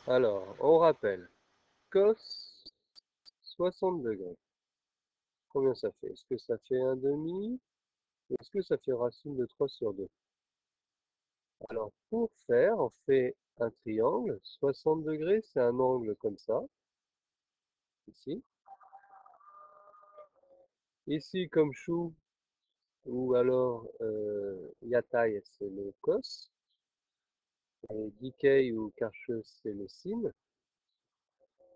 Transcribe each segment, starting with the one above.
Alors, on rappelle, cos 60 degrés. Combien ça fait? Est-ce que ça fait un demi? Ou est-ce que ça fait racine de 3 sur 2? Alors, pour faire, on fait un triangle. 60 degrés, c'est un angle comme ça, ici. Ici, comme chou, ou alors yatai, c'est le cos. Et decay ou carcheux, c'est le sin.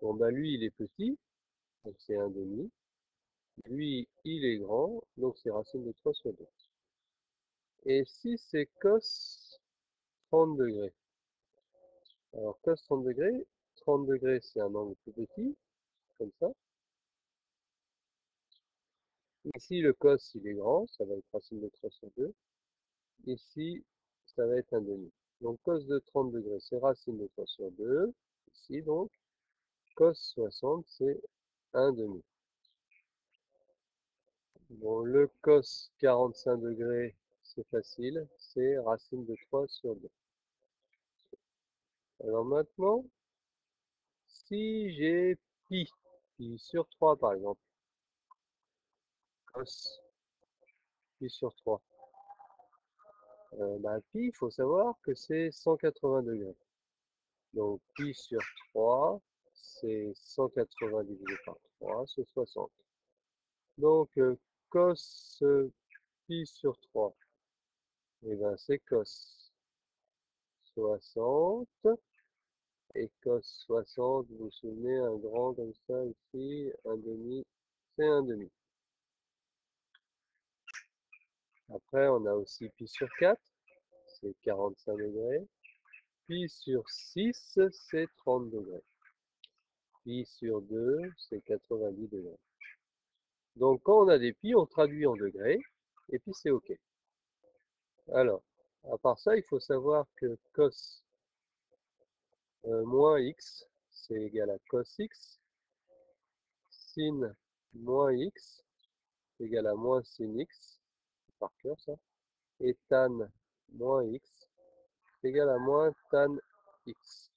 Bon, bah lui, il est petit, donc c'est un demi. Lui, il est grand, donc c'est racine de 3 sur 2. Et si c'est cos 30 degrés. Alors cos 30 degrés c'est un angle plus petit, comme ça. Ici le cos il est grand, ça va être racine de 3 sur 2. Ici ça va être un demi. Donc cos de 30 degrés c'est racine de 3 sur 2. Ici donc cos 60 c'est un demi. Bon le cos 45 degrés c'est facile, c'est racine de 3 sur 2. Alors maintenant, si j'ai pi sur 3 par exemple, cos pi sur 3. Bah, pi, il faut savoir que c'est 180 degrés. Donc pi sur 3, c'est 180 divisé par 3, c'est 60. Donc cos pi sur 3, et ben c'est cos 60. Et cos 60, vous vous souvenez, un grand comme ça ici, un demi, c'est un demi. Après, on a aussi pi sur 4, c'est 45 degrés. Pi sur 6, c'est 30 degrés. Pi sur 2, c'est 90 degrés. Donc quand on a des pi, on traduit en degrés, et puis c'est OK. Alors, à part ça, il faut savoir que cos moins x, c'est égal à cos x. Sin moins x, c'est égal à moins sin x, par cœur ça. Et tan moins x, c'est égal à moins tan x.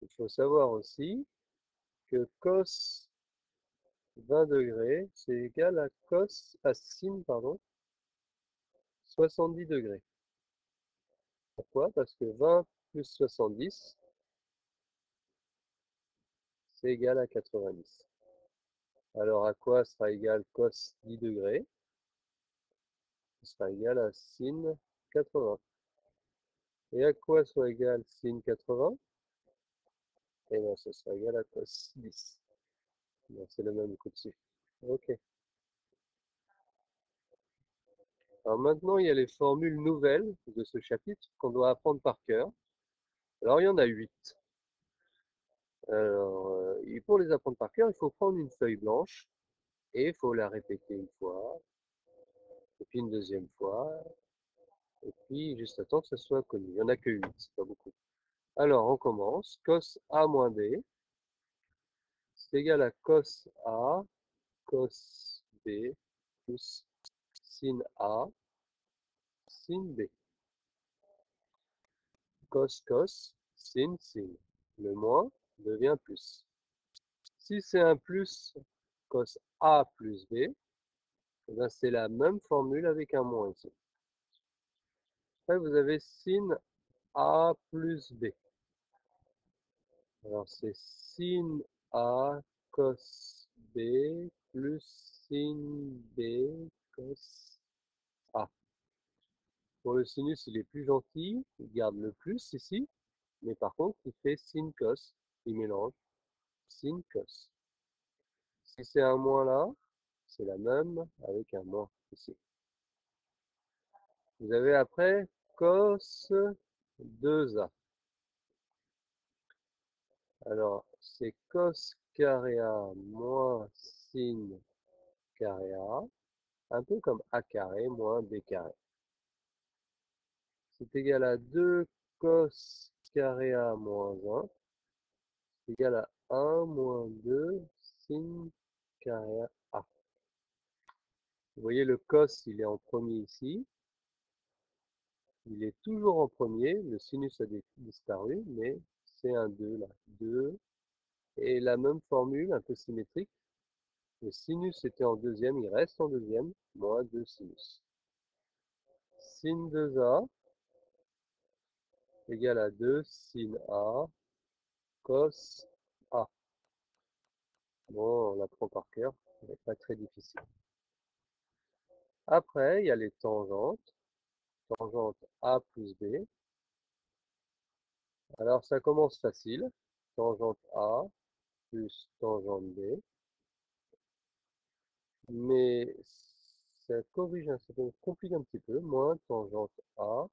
Il faut savoir aussi que cos 20 degrés, c'est égal à sin, pardon, 70 degrés. Pourquoi? Parce que 20 plus 70, c'est égal à 90. Alors à quoi sera égal cos 10 degrés? Ce sera égal à sin 80. Et à quoi soit égal sin 80? Eh bien, ce sera égal à cos 10. C'est le même coup de siffle. Ok. Alors maintenant, il y a les formules nouvelles de ce chapitre qu'on doit apprendre par cœur. Alors il y en a 8. Alors, et pour les apprendre par cœur, il faut prendre une feuille blanche et il faut la répéter une fois, et puis une deuxième fois, et puis juste attendre que ça soit connu. Il n'y en a que 8, c'est pas beaucoup. Alors, on commence. Cos A moins B, c'est égal à cos A, cos B, plus sin A, sin B. Cos, cos, sin, sin. Le moins devient plus. Si c'est un plus cos A plus B, eh ben c'est la même formule avec un moins ici. Après, vous avez sin A plus B. Alors, c'est sin A cos B plus sin B cos A. Pour le sinus, il est plus gentil. Il garde le plus ici. Mais par contre, il fait sin cos. Il mélange sin cos. Si c'est un moins là, c'est la même avec un moins ici. Vous avez après cos 2A. Alors, c'est cos carré A moins sin carré A, un peu comme A carré moins B carré. C'est égal à 2 cos carré A moins 1, c'est égal à 1 moins 2 sin carré A. Vous voyez le cos, il est en premier ici. Il est toujours en premier, le sinus a disparu, mais c'est un 2 là. 2. Et la même formule, un peu symétrique. Le sinus était en deuxième, il reste en deuxième, moins 2 sinus. Sin 2A égale à 2 sin A cos A. Bon, on l'apprend par cœur, mais pas très difficile. Après, il y a les tangentes. Tangente A plus B. Alors, ça commence facile. Tangente A plus tangente B. Mais ça corrige, ça complique un petit peu. Moins tangente A,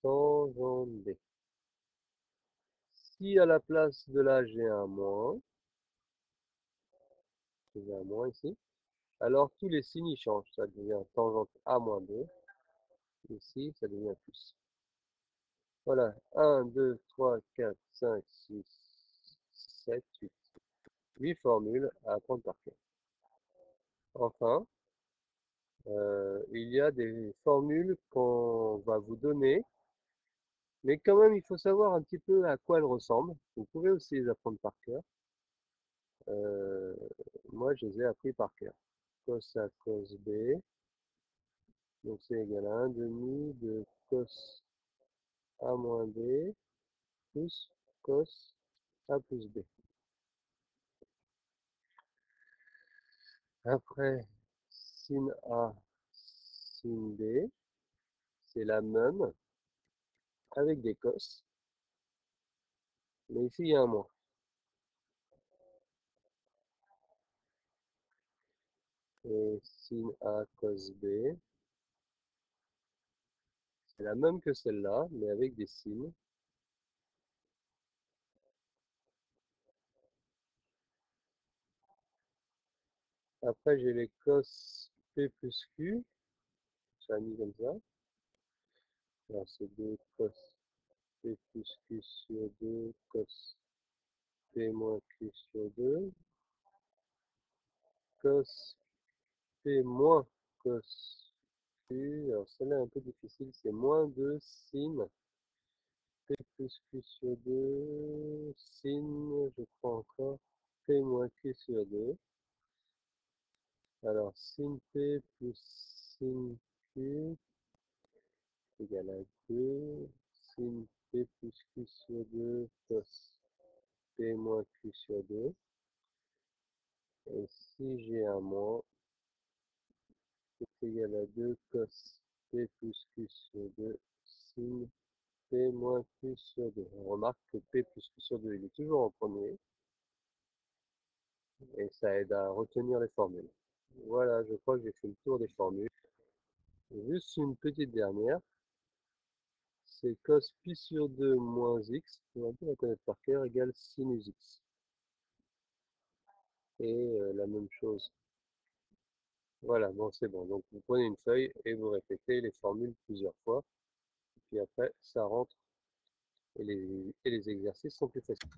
tangente B. Si à la place de là j'ai un moins, j'ai un moins ici, alors tous les signes y changent. Ça devient tangente A moins B. Ici, ça devient plus. Voilà, 1, 2, 3, 4, 5, 6, 7, 8. 8 formules à apprendre par cœur. Enfin, il y a des formules qu'on va vous donner, mais quand même, il faut savoir un petit peu à quoi elles ressemblent. Vous pouvez aussi les apprendre par cœur. Euh, Moi, je les ai appris par cœur. Cos A cos B, donc c'est égal à 1 demi de cos A moins B plus cos A plus B. Après, sin A, sin B, c'est la même avec des cos, mais ici il y a un moins. Et sin A cos B, c'est la même que celle-là, mais avec des sines. Après, j'ai les cos P plus Q, ça mis comme ça. Alors, c'est 2 cos P plus Q sur 2 cos P moins Q sur 2. Cos P moins cos Q, alors celle-là est un peu difficile, c'est moins 2 sin P plus Q sur 2, sin, je crois encore, P moins Q sur 2. Alors, sin P plus sin Q égale à 2, sin P plus Q sur 2 cos P moins Q sur 2. Et si j'ai un moins, c'est égal à 2 cos P plus Q sur 2 sin P moins Q sur 2. On remarque que P plus Q sur 2, il est toujours en premier, et ça aide à retenir les formules. Voilà, je crois que j'ai fait le tour des formules. Juste une petite dernière, c'est cos pi sur 2 moins x, on va bien la connaître par cœur, égale sinus x. Et la même chose. Voilà, bon c'est bon. Donc vous prenez une feuille et vous répétez les formules plusieurs fois. Puis après, ça rentre et les exercices sont plus faciles.